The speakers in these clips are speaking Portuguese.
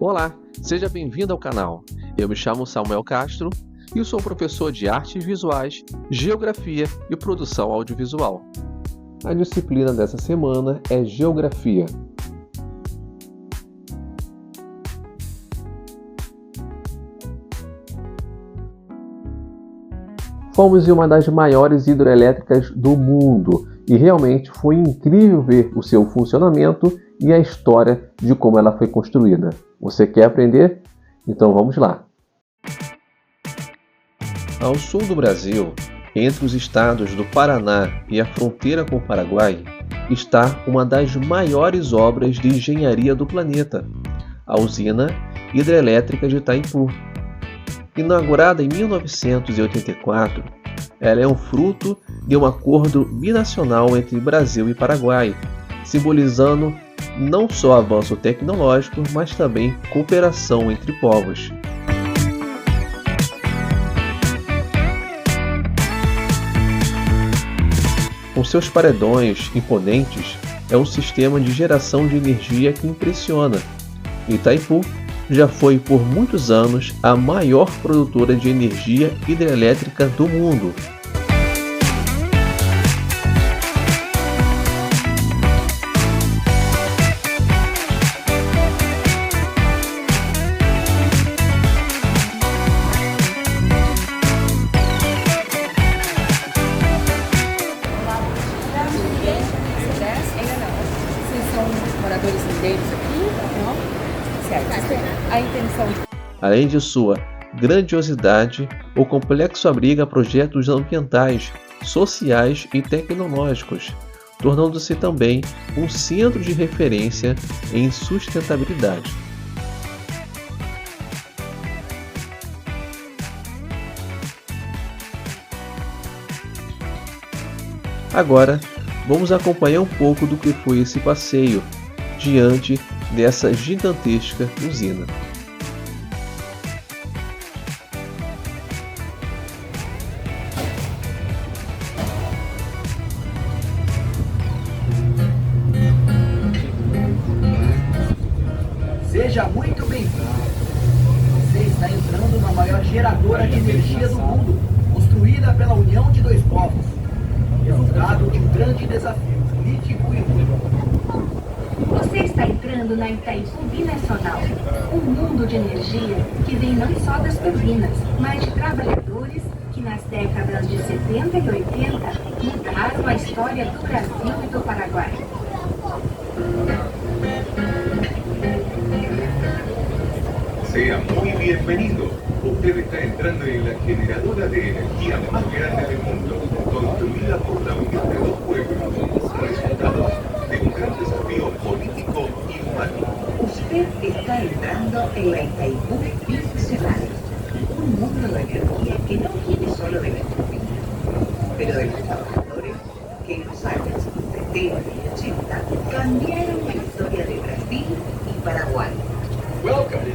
Olá, seja bem-vindo ao canal. Eu me chamo Samuel Castro e sou professor de Artes Visuais, Geografia e Produção Audiovisual. A disciplina dessa semana é Geografia. Fomos em uma das maiores hidrelétricas do mundo e realmente foi incrível ver o seu funcionamento e a história de como ela foi construída. Você quer aprender? Então vamos lá! Ao sul do Brasil, entre os estados do Paraná e a fronteira com o Paraguai, está uma das maiores obras de engenharia do planeta, a usina hidrelétrica de Itaipu. Inaugurada em 1984, ela é um fruto de um acordo binacional entre Brasil e Paraguai, simbolizando não só avanço tecnológico, mas também cooperação entre povos. Com seus paredões imponentes, é um sistema de geração de energia que impressiona. Itaipu já foi por muitos anos a maior produtora de energia hidrelétrica do mundo. Moradores inteiros aqui, não? Certo. A intenção de... Além de sua grandiosidade, o complexo abriga projetos ambientais, sociais e tecnológicos, tornando-se também um centro de referência em sustentabilidade. Agora, vamos acompanhar um pouco do que foi esse passeio diante dessa gigantesca usina. Seja muito bem-vindo. Você está entrando na maior geradora de energia do mundo, construída pela União de Dois Povos. Resultado de um grande desafio político e humano. Você está entrando na Itaipu Binacional, um mundo de energia que vem não só das turbinas, mas de trabalhadores que nas décadas de 70 e 80 mudaram a história do Brasil e do Paraguai. Sea muy bienvenido. Usted está entrando en la generadora de energía más grande del mundo, construida por la Unión de Dos Pueblos, resultado de un gran desafío político y humano. Usted está entrando en la Itaipu Binacional, un mundo de energía que no viene solo de la turbina, pero de los trabajadores que en los años 70 y 80 cambiaron la historia de Brasil y Paraguay. Welcome.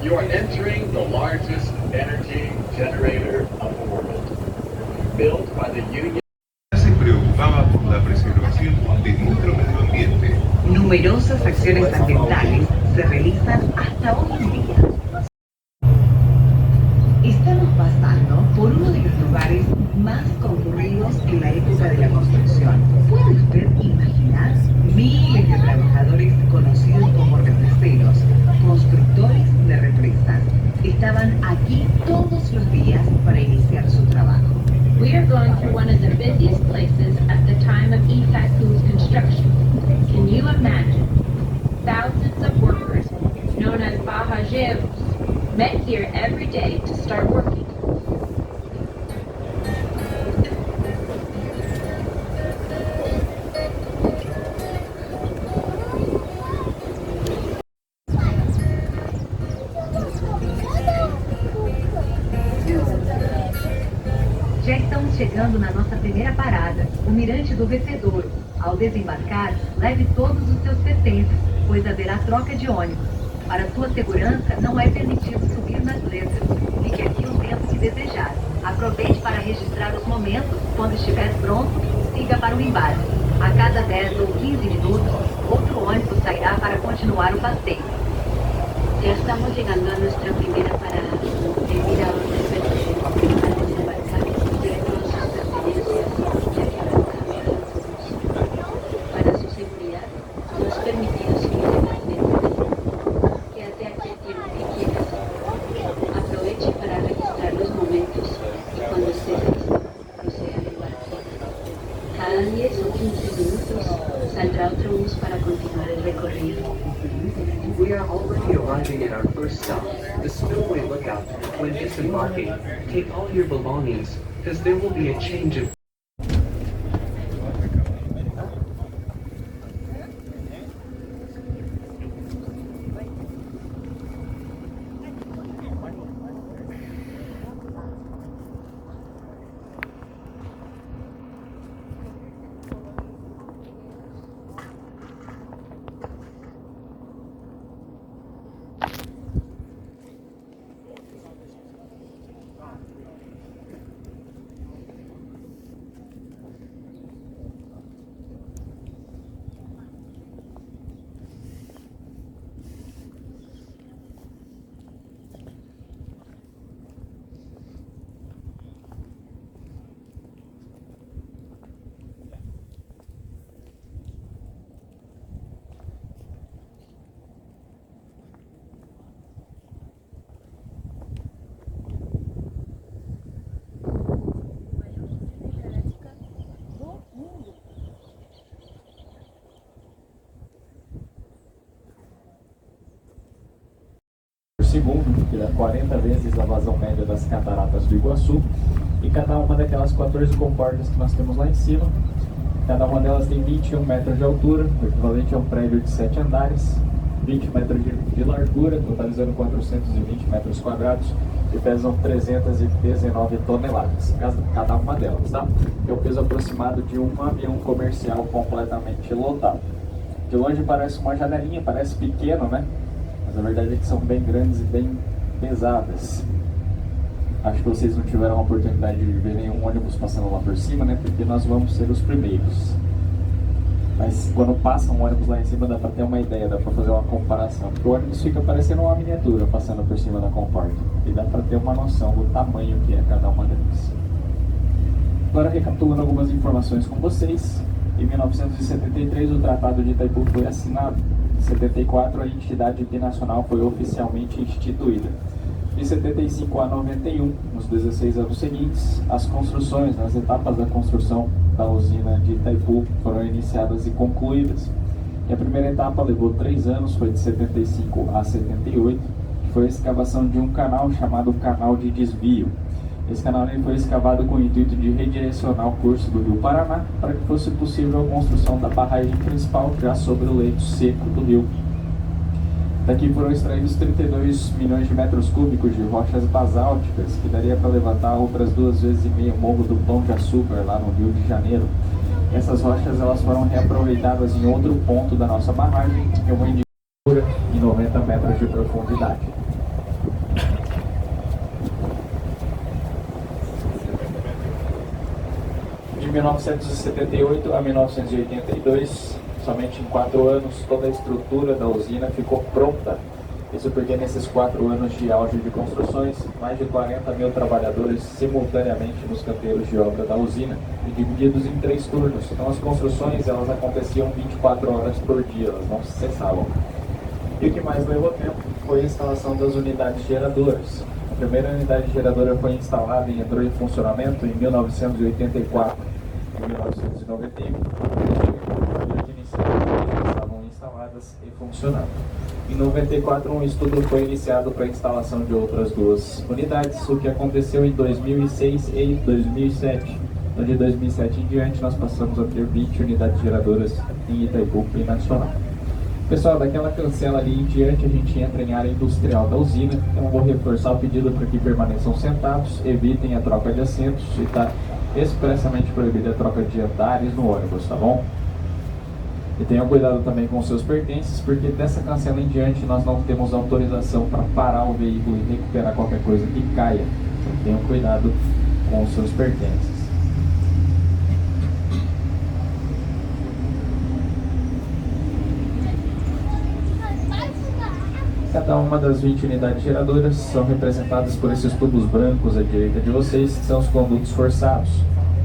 You are entering the largest energy generator of the world, built by the Union. Se preocupaba por la preservación de nuestro medio ambiente. Numerosas acciones ambientales se realizan hasta hoy en día. Estamos pasando por uno de los lugares más concurridos en la época de la construcción. ¿Puede usted imaginar miles de trabajadores conocidos como represeros, constructores de represas? Estaban aquí todos los días para iniciar su trabajo. We are going through one of the busiest places at the time of Itaipu's construction. Can you imagine? Thousands of workers, known as barrageiros, met here every day to start working. Já estamos chegando na nossa primeira parada, o Mirante do Vertedouro. Ao desembarcar, leve todos os seus pertences, pois haverá troca de ônibus. Para sua segurança, não é permitido subir nas letras. Fique aqui o tempo que desejar. Aproveite para registrar os momentos. Quando estiver pronto, siga para o embarque. A cada 10 ou 15 minutos, outro ônibus sairá para continuar o passeio. Ya estamos llegando a nuestra primera parada, el mirador del Petrolero. Al desembarcar, lleve todas sus pertenencias, ya que habrá un cambio de autobús. Para su seguridad, no es permitido seguir legalmente. Quédate aquí el tiempo que quieras. Aproveche para registrar los momentos y cuando estés listo, proceda al embarque. Cada 10 o 15 minutos saldrá otro bus para continuar el recorrido. We are already arriving at our first stop, the Spillway Lookout. When disembarking, take all your belongings, because there will be a change of segundo, que dá 40 vezes a vazão média das cataratas do Iguaçu, e cada uma daquelas 14 comportas que nós temos lá em cima, cada uma delas tem 21 metros de altura, o equivalente a um prédio de 7 andares, 20 metros de largura, totalizando 420 metros quadrados, e pesam 319 toneladas, cada uma delas, tá? É o peso aproximado de um avião comercial completamente lotado. De longe parece uma janelinha, parece pequeno, né? Mas a verdade é que são bem grandes e bem pesadas. Acho que vocês não tiveram a oportunidade de ver nenhum ônibus passando lá por cima, né? Porque nós vamos ser os primeiros. Mas quando passa um ônibus lá em cima dá pra ter uma ideia, dá pra fazer uma comparação. Porque o ônibus fica parecendo uma miniatura passando por cima da comporta. E dá pra ter uma noção do tamanho que é cada uma delas. Agora, recapitulando algumas informações com vocês. Em 1973 o Tratado de Itaipu foi assinado. Em 74 a entidade binacional foi oficialmente instituída. De 75 a 91, nos 16 anos seguintes, as construções, as etapas da construção da usina de Itaipu foram iniciadas e concluídas. E a primeira etapa levou 3 anos, foi de 75 a 78, que foi a escavação de um canal chamado Canal de Desvio. Esse canal foi escavado com o intuito de redirecionar o curso do Rio Paraná para que fosse possível a construção da barragem principal já sobre o leito seco do rio. Daqui foram extraídos 32 milhões de metros cúbicos de rochas basálticas, que daria para levantar outras 2,5 vezes o morro do Pão de Açúcar, lá no Rio de Janeiro. Essas rochas elas foram reaproveitadas em outro ponto da nossa barragem, que é uma indicadora em 90 metros de profundidade. De 1978 a 1982, somente em 4 anos, toda a estrutura da usina ficou pronta. Isso porque nesses 4 anos de auge de construções, mais de 40 mil trabalhadores simultaneamente nos canteiros de obra da usina, e divididos em 3 turnos. Então as construções elas aconteciam 24 horas por dia, elas não cessavam. E o que mais levou tempo foi a instalação das unidades geradoras. A primeira unidade geradora foi instalada e entrou em funcionamento em 1984. Em 1991, as iniciais estavam instaladas e funcionando. Em 94, um estudo foi iniciado para a instalação de outras 2 unidades, o que aconteceu em 2006 e 2007. De 2007 em diante, nós passamos a ter 20 unidades geradoras em Itaipu e Nacional. Pessoal, daquela cancela ali em diante, a gente entra em área industrial da usina. Então, vou reforçar o pedido para que permaneçam sentados, evitem a troca de assentos e está expressamente proibida a troca de andares no ônibus, tá bom? E tenham cuidado também com os seus pertences, porque dessa cancela em diante nós não temos autorização para parar o veículo e recuperar qualquer coisa que caia. Então, tenham cuidado com os seus pertences. Cada uma das 20 unidades geradoras são representadas por esses tubos brancos à direita de vocês, que são os condutos forçados.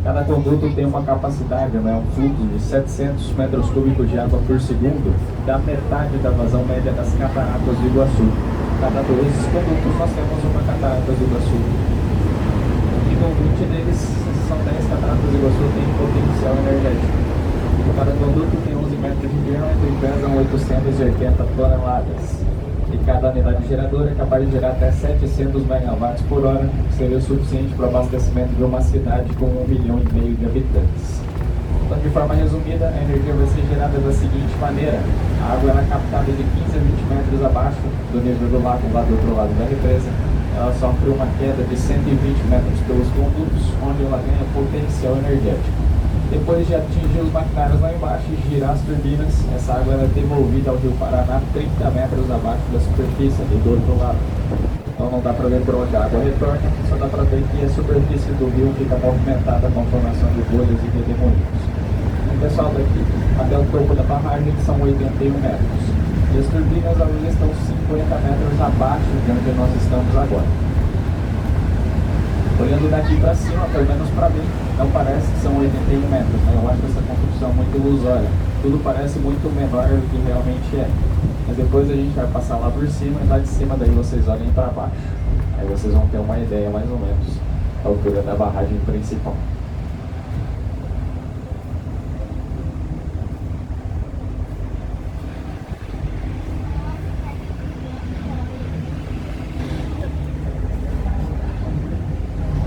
Cada conduto tem uma capacidade, um fluxo de 700 metros cúbicos de água por segundo, da metade da vazão média das cataratas do Iguaçu. Cada 2 condutos nós temos uma catarata do Iguaçu. E com 20 deles, são 10 cataratas do Iguaçu que têm potencial energético. Cada conduto tem 11 metros de diâmetro e pesam 880 toneladas. E cada unidade geradora é capaz de gerar até 700 megawatts por hora, que seria o suficiente para o abastecimento de uma cidade com 1,5 milhão de habitantes. Então, de forma resumida, a energia vai ser gerada da seguinte maneira: a água é captada de 15 a 20 metros abaixo do nível do lago, lá do outro lado da represa. Ela sofre uma queda de 120 metros pelos condutos, onde ela ganha potencial energético. Depois de atingir os maquinários lá embaixo e girar as turbinas, essa água é devolvida ao Rio Paraná 30 metros abaixo da superfície, ali do outro lado. Então não dá para ver por onde a água retorna, só dá para ver que a superfície do rio fica movimentada com a formação de bolhas e redemoinhos. O pessoal daqui até o topo da barragem são 81 metros. E as turbinas elas estão 50 metros abaixo de onde nós estamos agora. Olhando daqui para cima, pelo menos para mim, não parece que são 81 metros, né? Eu acho essa construção muito ilusória. Tudo parece muito menor do que realmente é. Mas depois a gente vai passar lá por cima e lá de cima daí vocês olhem para baixo. Aí vocês vão ter uma ideia mais ou menos da altura da barragem principal.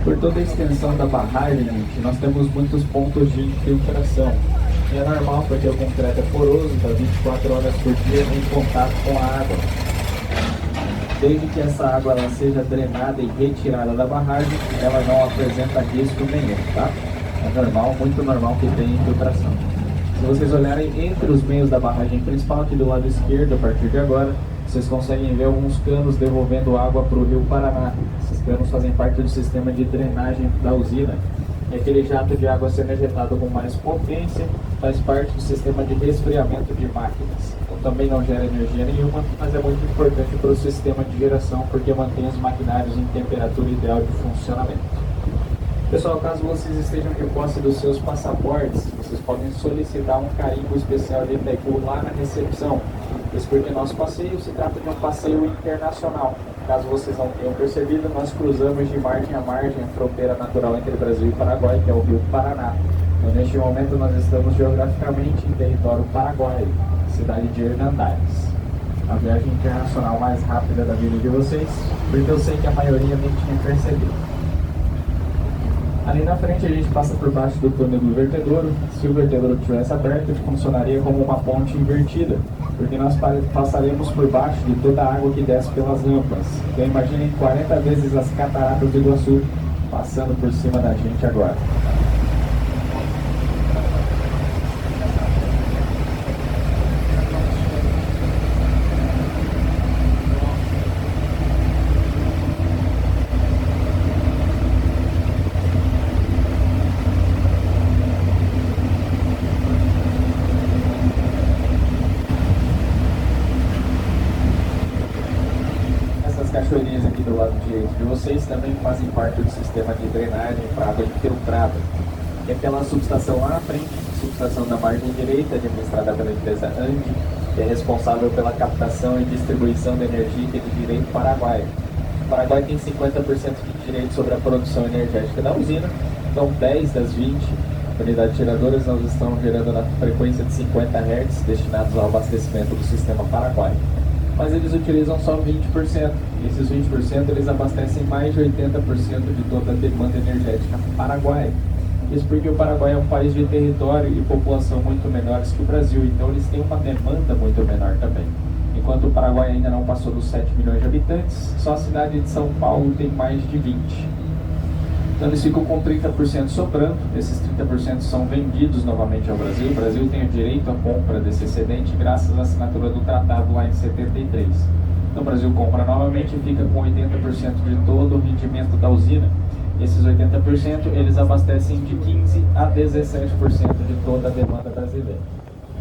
Por toda a extensão da barragem, gente, nós temos muitos pontos de infiltração. E é normal porque o concreto é poroso, está 24 horas por dia em contato com a água. Desde que essa água ela seja drenada e retirada da barragem, ela não apresenta risco nenhum, tá? É normal, muito normal que tenha infiltração. Se vocês olharem entre os meios da barragem principal, aqui do lado esquerdo, a partir de agora, vocês conseguem ver alguns canos devolvendo água para o Rio Paraná. Esses canos fazem parte do sistema de drenagem da usina. E aquele jato de água sendo ejetado com mais potência faz parte do sistema de resfriamento de máquinas. Então, também não gera energia nenhuma, mas é muito importante para o sistema de geração porque mantém os maquinários em temperatura ideal de funcionamento. Pessoal, caso vocês estejam de posse dos seus passaportes, vocês podem solicitar um carimbo especial de Itaipu lá na recepção. Isso porque nosso passeio se trata de um passeio internacional. Caso vocês não tenham percebido, nós cruzamos de margem a margem a fronteira natural entre Brasil e Paraguai, que é o Rio Paraná. Então, neste momento, nós estamos geograficamente em território paraguaio, cidade de Hernandares. A viagem internacional mais rápida da vida de vocês, porque eu sei que a maioria nem tinha percebido. Ali na frente a gente passa por baixo do túnel do vertedouro. Se o vertedouro tivesse aberto, ele funcionaria como uma ponte invertida, porque nós passaremos por baixo de toda a água que desce pelas rampas. Então imaginem 40 vezes as cataratas do Iguaçu passando por cima da gente agora. Cachoeirinhas aqui do lado direito de vocês também fazem parte do sistema de drenagem para água infiltrada. E aquela subestação lá na frente, a subestação da margem direita, administrada pela empresa Andi, que é responsável pela captação e distribuição de energia que é de direito paraguaio. O Paraguai tem 50% de direito sobre a produção energética da usina, então 10 das 20 unidades geradoras nós estamos gerando na frequência de 50 Hz destinados ao abastecimento do sistema paraguaio. Mas eles utilizam só 20%. E esses 20% eles abastecem mais de 80% de toda a demanda energética paraguaia. Isso porque o Paraguai é um país de território e população muito menores que o Brasil, então eles têm uma demanda muito menor também. Enquanto o Paraguai ainda não passou dos 7 milhões de habitantes, só a cidade de São Paulo tem mais de 20. Então eles ficam com 30% sobrando, esses 30% são vendidos novamente ao Brasil. O Brasil tem o direito à compra desse excedente graças à assinatura do tratado lá em 73. Então o Brasil compra novamente e fica com 80% de todo o rendimento da usina. Esses 80% eles abastecem de 15% a 17% de toda a demanda brasileira.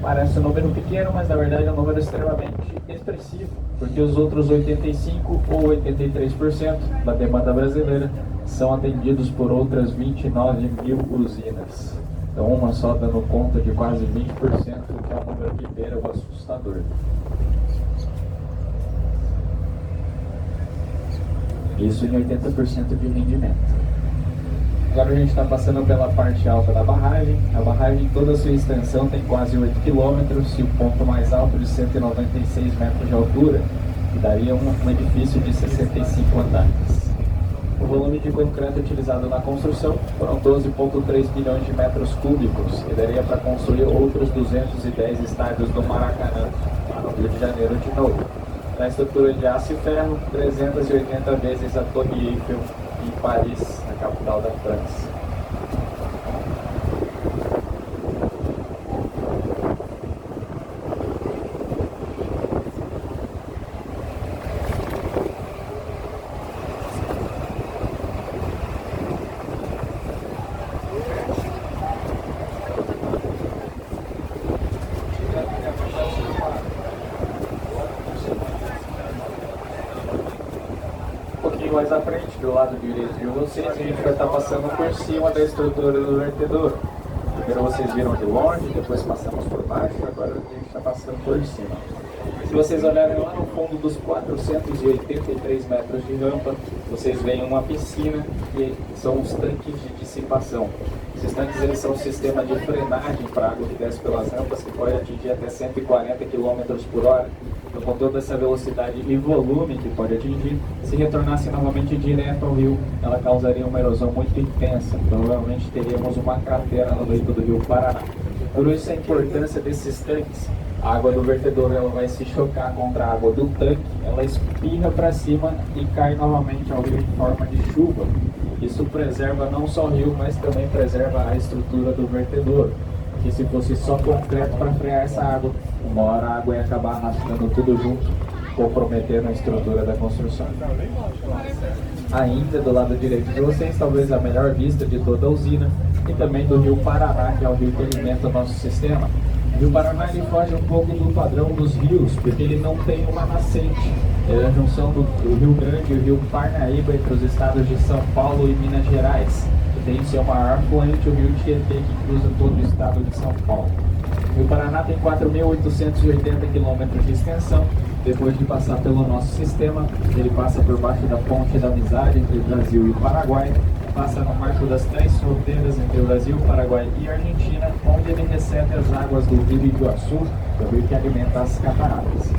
Parece um número pequeno, mas na verdade é um número extremamente expressivo, porque os outros 85% ou 83% da demanda brasileira são atendidos por outras 29 mil usinas. Então uma só dando conta de quase 20%, que é um número que beira o assustador. Isso em 80% de rendimento. Agora a gente está passando pela parte alta da barragem. A barragem, toda a sua extensão, tem quase 8 km e o ponto mais alto de 196 metros de altura, que daria um edifício de 65 andares. O volume de concreto utilizado na construção foram 12,3 bilhões de metros cúbicos, que daria para construir outros 210 estádios do Maracanã, lá no Rio de Janeiro de novo. Na estrutura de aço e ferro, 380 vezes a Torre Eiffel em Paris, na capital da França. Mais à frente, do lado direito de vocês, a gente vai estar passando por cima da estrutura do vertedor. Primeiro vocês viram de longe, depois passamos por baixo, agora a gente está passando por cima. Se vocês olharem lá no fundo dos 483 metros de rampa, vocês veem uma piscina e são os tanques de dissipação. Esses tanques eles são um sistema de frenagem para a água que desce pelas rampas, que pode atingir até 140 km por hora. Então, com toda essa velocidade e volume que pode atingir, se retornasse novamente direto ao rio, ela causaria uma erosão muito intensa. Provavelmente teríamos uma cratera no leito do rio Paraná. Por isso a importância desses tanques. A água do vertedor ela vai se chocar contra a água do tanque, ela espirra para cima e cai novamente ao rio em forma de chuva. Isso preserva não só o rio, mas também preserva a estrutura do vertedor. Porque se fosse só concreto para frear essa água, uma hora a água ia acabar arrastando tudo junto, comprometendo a estrutura da construção. Ainda do lado direito de vocês, talvez a melhor vista de toda a usina, e também do rio Paraná, que é o rio que alimenta o nosso sistema. O rio Paraná ele foge um pouco do padrão dos rios, porque ele não tem uma nascente. Ele é a junção do Rio Grande e o rio Parnaíba entre os estados de São Paulo e Minas Gerais. Tem seu maior afluente, o rio Tietê, que cruza todo o estado de São Paulo. O Rio Paraná tem 4.880 km de extensão. Depois de passar pelo nosso sistema, ele passa por baixo da ponte da amizade entre o Brasil e o Paraguai, passa no marco das 3 fronteiras entre o Brasil, Paraguai e Argentina, onde ele recebe as águas do Rio Iguaçu, o rio que alimenta as cataratas.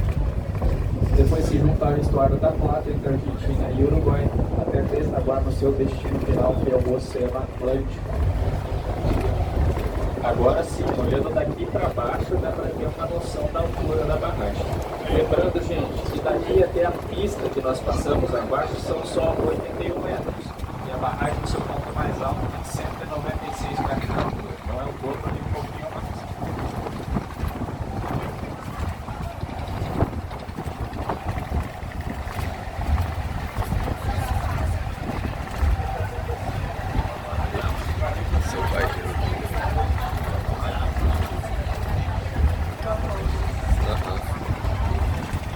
Depois se junta ao estuário da Plata entre a Argentina e o Uruguai, até desaguar no seu destino final, que é o Oceano Atlântico. Agora sim, olhando daqui para baixo, dá para ter uma noção da altura da barragem. Lembrando, gente, que daqui até a pista que nós passamos abaixo são só 81 metros. E a barragem, no seu ponto mais alto, tem 196 metros de altura. Então é um dobro de um pouquinho mais.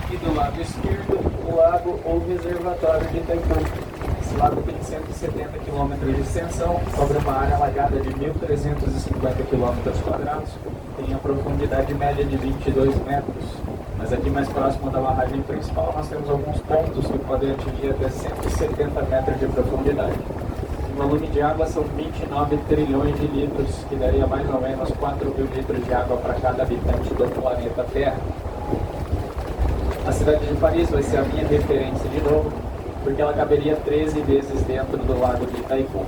E do lado esquerdo, o lago ou reservatório de Itaipu. Esse lago tem 170 km de extensão, sobre uma área alagada de 1.350 km², tem a profundidade média de 22 metros. Mas aqui mais próximo da barragem principal nós temos alguns pontos que podem atingir até 170 metros de profundidade. O volume de água são 29 trilhões de litros, que daria mais ou menos 4.000 litros de água para cada habitante do planeta Terra. A cidade de Paris vai ser a minha referência de novo, porque ela caberia 13 vezes dentro do lago de Itaipu.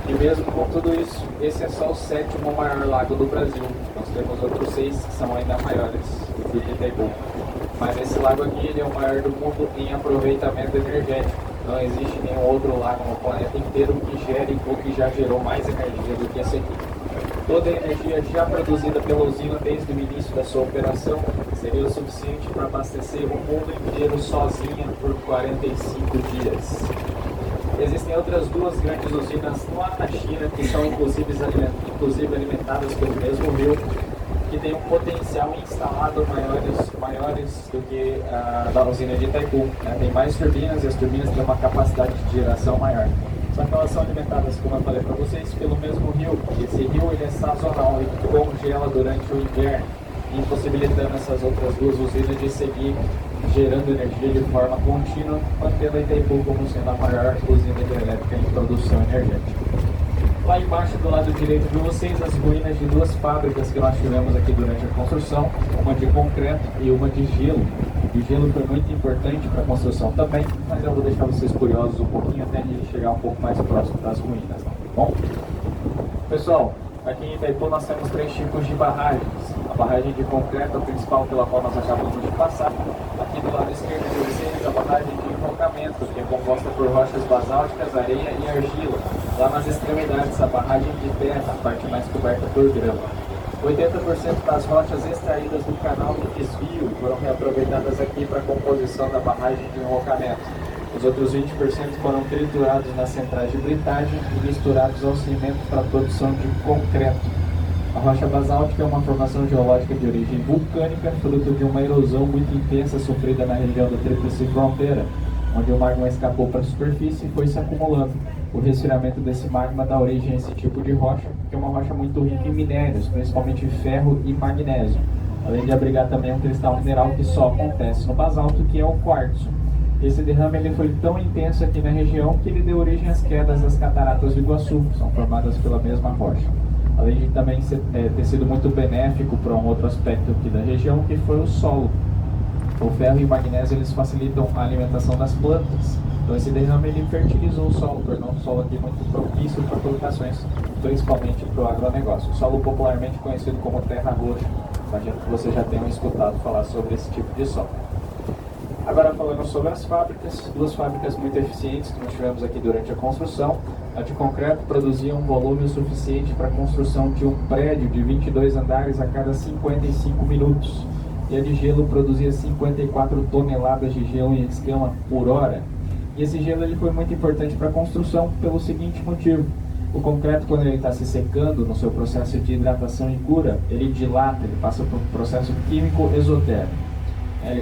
E mesmo com tudo isso, esse é só o 7º maior lago do Brasil. Nós temos outros 6 que são ainda maiores do que Itaipu. Mas esse lago aqui ele é o maior do mundo em aproveitamento energético. Não existe nenhum outro lago no planeta inteiro que gere ou que já gerou mais energia do que esse aqui. Toda a energia já produzida pela usina desde o início da sua operação seria o suficiente para abastecer o mundo inteiro sozinha por 45 dias. Existem outras 2 grandes usinas lá na China que são inclusive alimentadas pelo mesmo rio, que tem um potencial instalado maiores do que a da usina de Itaipu, né? Tem mais turbinas e as turbinas têm uma capacidade de geração maior. Só que elas são alimentadas, como eu falei para vocês, pelo mesmo rio. Esse rio ele é sazonal, ele congela durante o inverno, impossibilitando essas outras duas usinas de seguir gerando energia de forma contínua, mantendo a Itaipu como sendo a maior usina hidrelétrica em produção energética. Lá embaixo, do lado direito de vocês, as ruínas de duas fábricas que nós tivemos aqui durante a construção, uma de concreto e uma de gelo. O gelo foi muito importante para a construção também, mas eu vou deixar vocês curiosos um pouquinho até a gente chegar um pouco mais próximo das ruínas, tá bom? Pessoal, aqui em Itaipu nós temos 3 tipos de barragens. A barragem de concreto, a principal pela qual nós acabamos de passar. Aqui do lado esquerdo de vocês, a barragem de enrocamento, que é composta por rochas basálticas, areia e argila. Lá nas extremidades, a barragem de terra, a parte mais coberta por grama. 80% das rochas extraídas do canal de desvio foram reaproveitadas aqui para a composição da barragem de enrocamento. Os outros 20% foram triturados nas centrais de britagem e misturados ao cimento para a produção de concreto. A rocha basáltica é uma formação geológica de origem vulcânica, fruto de uma erosão muito intensa sofrida na região da Tríplice Fronteira, onde o magma escapou para a superfície e foi se acumulando. O resfriamento desse magma dá origem a esse tipo de rocha, que é uma rocha muito rica em minérios, principalmente ferro e magnésio, além de abrigar também um cristal mineral que só acontece no basalto, que é o quartzo. Esse derrame ele foi tão intenso aqui na região que ele deu origem às quedas das cataratas do Iguaçu, que são formadas pela mesma rocha. Além de também ter sido muito benéfico para um outro aspecto aqui da região, que foi o solo. O ferro e o magnésio eles facilitam a alimentação das plantas. Então esse derrame ele fertilizou o solo, tornou o solo aqui muito propício para plantações, principalmente para o agronegócio. O solo popularmente conhecido como terra roxa. Imagino que vocês já tenham escutado falar sobre esse tipo de solo. Agora falando sobre as fábricas, 2 fábricas muito eficientes que nós tivemos aqui durante a construção. A de concreto produzia um volume suficiente para a construção de um prédio de 22 andares a cada 55 minutos. E a de gelo produzia 54 toneladas de gelo em escama por hora. E esse gelo ele foi muito importante para a construção pelo seguinte motivo. O concreto, quando ele está se secando no seu processo de hidratação e cura, ele dilata, ele passa por um processo químico exotérmico.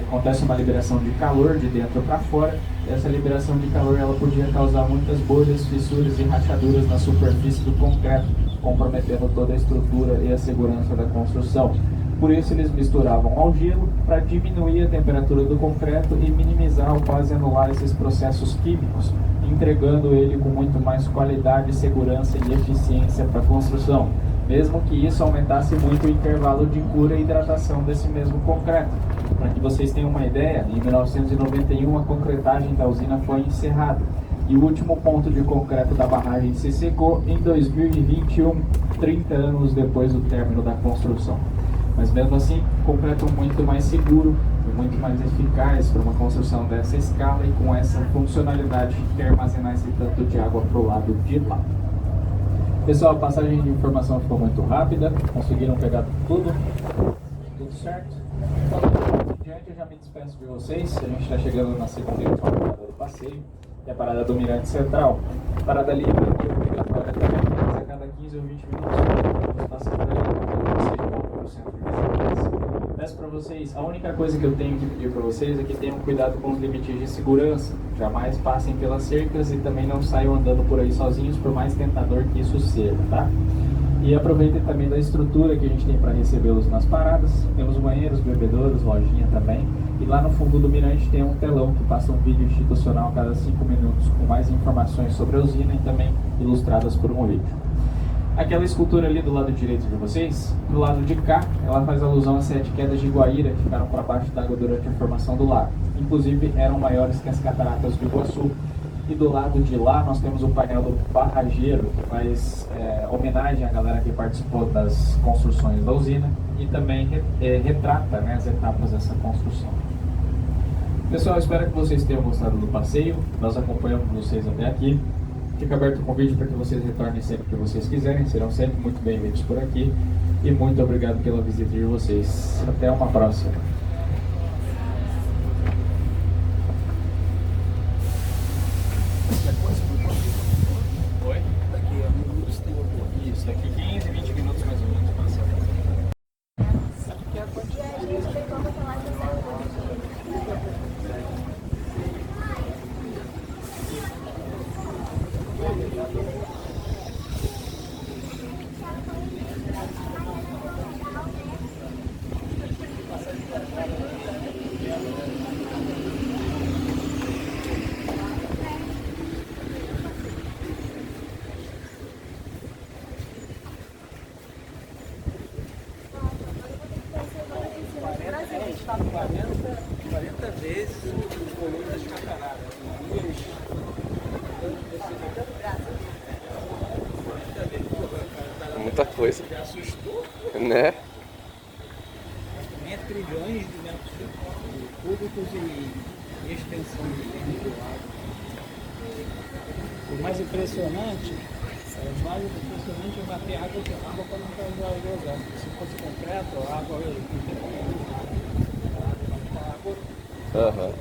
Acontece uma liberação de calor de dentro para fora. Essa liberação de calor ela podia causar muitas bolhas, fissuras e rachaduras na superfície do concreto, comprometendo toda a estrutura e a segurança da construção. Por isso eles misturavam ao gelo para diminuir a temperatura do concreto e minimizar ou quase anular esses processos químicos, entregando ele com muito mais qualidade, segurança e eficiência para a construção, mesmo que isso aumentasse muito o intervalo de cura e hidratação desse mesmo concreto. Para que vocês tenham uma ideia, em 1991 a concretagem da usina foi encerrada e o último ponto de concreto da barragem se secou em 2021, 30 anos depois do término da construção. Mas mesmo assim, concreto muito mais seguro e muito mais eficaz para uma construção dessa escala e com essa funcionalidade de armazenar esse tanto de água para o lado de lá. Pessoal, a passagem de informação ficou muito rápida, conseguiram pegar tudo certo? Então, diante eu já me despeço de vocês, a gente está chegando na segunda e última parada do passeio, que é a parada do Mirante Central. Parada livre e obrigatória também, mas a cada 15 ou 20 minutos, passando ali, para o centro de visitação. Peço para vocês, a única coisa que eu tenho que pedir para vocês é que tenham cuidado com os limites de segurança. Jamais passem pelas cercas e também não saiam andando por aí sozinhos, por mais tentador que isso seja, tá? E aproveitem também da estrutura que a gente tem para recebê-los nas paradas. Temos banheiros, bebedouros, lojinha também. E lá no fundo do mirante tem um telão que passa um vídeo institucional a cada 5 minutos com mais informações sobre a usina e também ilustradas por um vídeo. Aquela escultura ali do lado direito de vocês, do lado de cá, ela faz alusão às 7 quedas de Guaíra que ficaram para baixo d'água durante a formação do lago. Inclusive eram maiores que as cataratas do Iguaçu. E do lado de lá nós temos o painel do barrageiro, que faz homenagem à galera que participou das construções da usina e também retrata, né, as etapas dessa construção. Pessoal, espero que vocês tenham gostado do passeio. Nós acompanhamos vocês até aqui. Fica aberto o convite para que vocês retornem sempre que vocês quiserem. Serão sempre muito bem-vindos por aqui. E muito obrigado pela visita de vocês. Até uma próxima. Daqui 15, 20 minutos mais ou menos. Né? Trilhões de metros cúbicos e extensão do lago. O mais impressionante é bater água para não causar erosão. Se fosse concreto, a água Aham.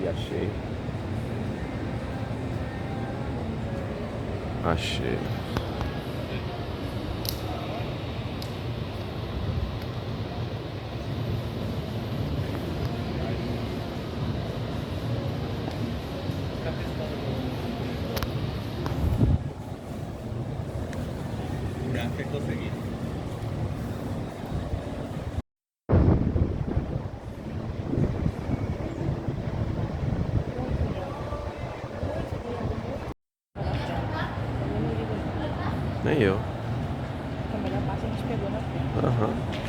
Achei. Achei. Já que consegui. Nem eu. A melhor parte a gente pegou na frente. Aham.